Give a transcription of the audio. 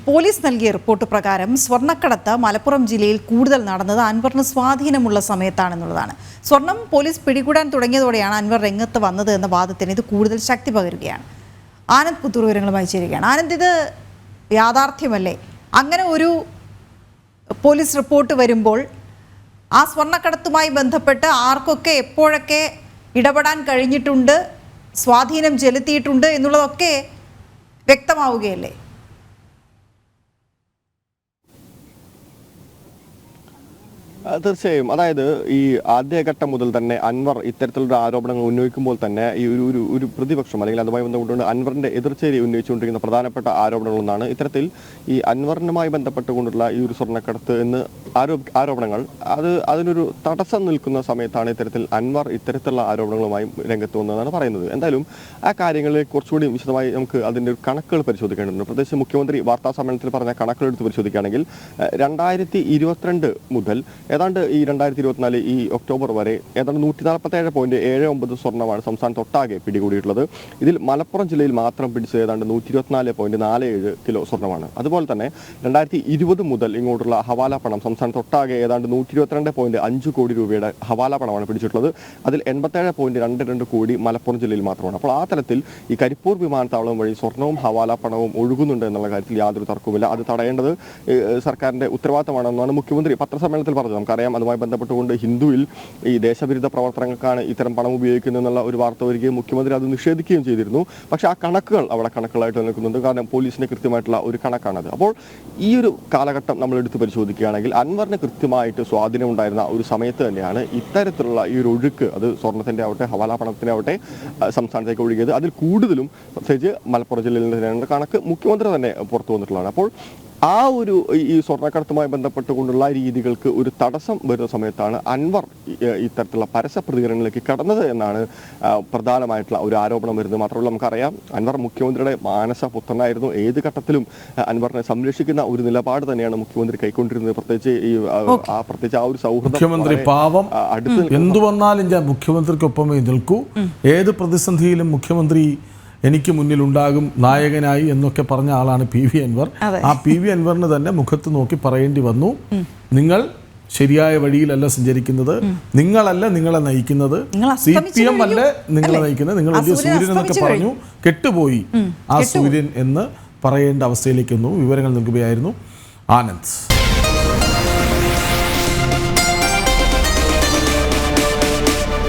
Police നൽകിയ report പ്രകാരം സ്വർണ്ണക്കടത്ത് മലപ്പുറം ജില്ലയിൽ കൂടുതൽ നടന്നത് അൻവറിന് സ്വാധീനമുള്ള സമയത്താണെന്നുള്ളതാണ്. സ്വർണം പോലീസ് പിടികൂടാൻ തുടങ്ങിയതോടെയാണ് അൻവർ രംഗത്ത് വന്നത് എന്ന വാദത്തിന് ഇത് കൂടുതൽ ശക്തി പകരുകയാണ്. ആനന്ദ് പുത്തൂർ വിവരങ്ങളുമായി ചേരുകയാണ്. ആനന്ദ്, ഇത് യാഥാർത്ഥ്യമല്ലേ? അങ്ങനെ ഒരു പോലീസ് റിപ്പോർട്ട് വരുമ്പോൾ ആ സ്വർണ്ണക്കടത്തുമായി ബന്ധപ്പെട്ട് ആർക്കൊക്കെ എപ്പോഴൊക്കെ ഇടപെടാൻ കഴിഞ്ഞിട്ടുണ്ട്, സ്വാധീനം ചെലുത്തിയിട്ടുണ്ട് എന്നുള്ളതൊക്കെ വ്യക്തമാവുകയല്ലേ? തീർച്ചയായും. അതായത് ഈ ആദ്യഘട്ടം മുതൽ തന്നെ അൻവർ ഇത്തരത്തിലുള്ള ആരോപണങ്ങൾ ഉന്നയിക്കുമ്പോൾ തന്നെ ഈ ഒരു പ്രതിപക്ഷം അല്ലെങ്കിൽ അതുമായി ബന്ധപ്പെട്ടുകൊണ്ട് അൻവറിന്റെ എതിർച്ചേരി ഉന്നയിച്ചുകൊണ്ടിരിക്കുന്ന പ്രധാനപ്പെട്ട ആരോപണങ്ങളൊന്നാണ് ഇത്തരത്തിൽ ഈ അൻവറിനുമായി ബന്ധപ്പെട്ടുകൊണ്ടുള്ള ഈ ഒരു സ്വർണ്ണക്കടത്ത് എന്ന് ആരോപണങ്ങൾ അതിനൊരു തടസ്സം നിൽക്കുന്ന സമയത്താണ് ഇത്തരത്തിൽ അൻവർ ഇത്തരത്തിലുള്ള ആരോപണങ്ങളുമായി രംഗത്ത് വന്നതെന്നാണ് പറയുന്നത്. എന്തായാലും ആ കാര്യങ്ങളിൽ കുറച്ചുകൂടി വിശദമായി നമുക്ക് അതിൻ്റെ കണക്കുകൾ പരിശോധിക്കേണ്ടതുണ്ട്. പ്രത്യേകിച്ച് മുഖ്യമന്ത്രി വാർത്താ സമ്മേളനത്തിൽ പറഞ്ഞ കണക്കുകൾ എടുത്ത് പരിശോധിക്കുകയാണെങ്കിൽ 2022 മുതൽ ഏതാണ്ട് ഈ 2024 ഈ ഒക്ടോബർ വരെ ഏതാണ്ട് 147.79 സ്വർണ്ണമാണ് സംസ്ഥാനത്തൊട്ടാകെ പിടികൂടിയിട്ടുള്ളത്. ഇതിൽ മലപ്പുറം ജില്ലയിൽ മാത്രം പിടിച്ചത് ഏതാണ്ട് 124.47 കിലോ സ്വർണ്ണമാണ്. അതുപോലെ തന്നെ 2020 മുതൽ ഇങ്ങോട്ടുള്ള ഹവാല പണം സംസ്ഥാനത്തൊട്ടാകെ ഏതാണ്ട് 122.5 കോടി രൂപയുടെ ഹവാല പണമാണ് പിടിച്ചിട്ടുള്ളത്. അതിൽ 87.22 കോടി മലപ്പുറം ജില്ലയിൽ മാത്രമാണ്. അപ്പോൾ ആ തലത്തിൽ ഈ കരിപ്പൂർ വിമാനത്താവളം വഴി സ്വർണ്ണവും ഹവാല പണവും ഒഴുകുന്നുണ്ട് എന്നുള്ള കാര്യത്തിൽ യാതൊരു തർക്കവുമില്ല. അത് തടയേണ്ടത് സർക്കാരിന്റെ ഉത്തരവാദിത്തമാണെന്നാണ് മുഖ്യമന്ത്രി പത്രസമ്മേളനത്തിൽ പറഞ്ഞത്. നമുക്കറിയാം, അതുമായി ബന്ധപ്പെട്ടുകൊണ്ട് ഹിന്ദുവിൽ ഈ ദേശവിരുദ്ധ പ്രവർത്തനങ്ങൾക്കാണ് ഇത്തരം പണം ഉപയോഗിക്കുന്നതെന്നുള്ള ഒരു വാർത്ത വരികയും മുഖ്യമന്ത്രി അത് നിഷേധിക്കുകയും ചെയ്തിരുന്നു. പക്ഷേ ആ കണക്കുകൾ അവിടെ കണക്കുകളായിട്ട് നിൽക്കുന്നുണ്ട്. കാരണം പോലീസിന് കൃത്യമായിട്ടുള്ള ഒരു കണക്കാണത്. അപ്പോൾ ഈ ഒരു കാലഘട്ടം നമ്മൾ എടുത്ത് പരിശോധിക്കുകയാണെങ്കിൽ അൻവറിന് കൃത്യമായിട്ട് സ്വാധീനം ഉണ്ടായിരുന്ന ഒരു സമയത്ത് തന്നെയാണ് ഇത്തരത്തിലുള്ള ഈ ഒരു ഒഴുക്ക്, അത് സ്വർണ്ണത്തിന്റെ ആവട്ടെ ഹവാല പണത്തിന്റെ ആവട്ടെ സംസ്ഥാനത്തേക്ക് ഒഴുകിയത്. അതിൽ കൂടുതലും പ്രത്യേകിച്ച് മലപ്പുറം ജില്ലയിൽ നിന്ന് കണക്ക് മുഖ്യമന്ത്രി തന്നെ പുറത്തു വന്നിട്ടുള്ളതാണ്. അപ്പോൾ ആ ഒരു ഈ സ്വർണ്ണക്കടത്തുമായി ബന്ധപ്പെട്ടുകൊണ്ടുള്ള രീതികൾക്ക് ഒരു തടസ്സം വരുന്ന സമയത്താണ് അൻവർ ഇത്തരത്തിലുള്ള പരസ്യ പ്രതികരണങ്ങളിലേക്ക് കടന്നത് എന്നാണ് പ്രധാനമായിട്ടുള്ള ഒരു ആരോപണം വരുന്നത്. മാത്രമല്ല, നമുക്കറിയാം അൻവർ മുഖ്യമന്ത്രിയുടെ മാനസപുത്രനായിരുന്നു. ഏത് ഘട്ടത്തിലും അൻവറിനെ സംരക്ഷിക്കുന്ന ഒരു നിലപാട് തന്നെയാണ് മുഖ്യമന്ത്രി കൈക്കൊണ്ടിരുന്നത്. പ്രത്യേകിച്ച് ആ ഒരു സൗഹൃദം മുഖ്യമന്ത്രി പാവം എന്തു വന്നാലും ഞാൻ മുഖ്യമന്ത്രിക്കൊപ്പമേ നിൽക്കൂ, ഏത് പ്രതിസന്ധിയിലും മുഖ്യമന്ത്രി എനിക്ക് മുന്നിലുണ്ടാകും നായകനായി എന്നൊക്കെ പറഞ്ഞ ആളാണ് പി വി അൻവർ. ആ പി വി അൻവറിന് തന്നെ മുഖത്ത് നോക്കി പറയേണ്ടി വന്നു, നിങ്ങൾ ശരിയായ വഴിയിലല്ല സഞ്ചരിക്കുന്നത്, നിങ്ങളല്ല നിങ്ങളെ നയിക്കുന്നത്, CPM അല്ല നിങ്ങളെ നയിക്കുന്നത്, നിങ്ങൾ വലിയ സൂര്യൻ എന്നൊക്കെ പറഞ്ഞു കെട്ടുപോയി ആ സൂര്യൻ എന്ന് പറയേണ്ട അവസ്ഥയിലേക്കൊന്നും വിവരങ്ങൾ നൽകുകയായിരുന്നു ആനന്ദ്.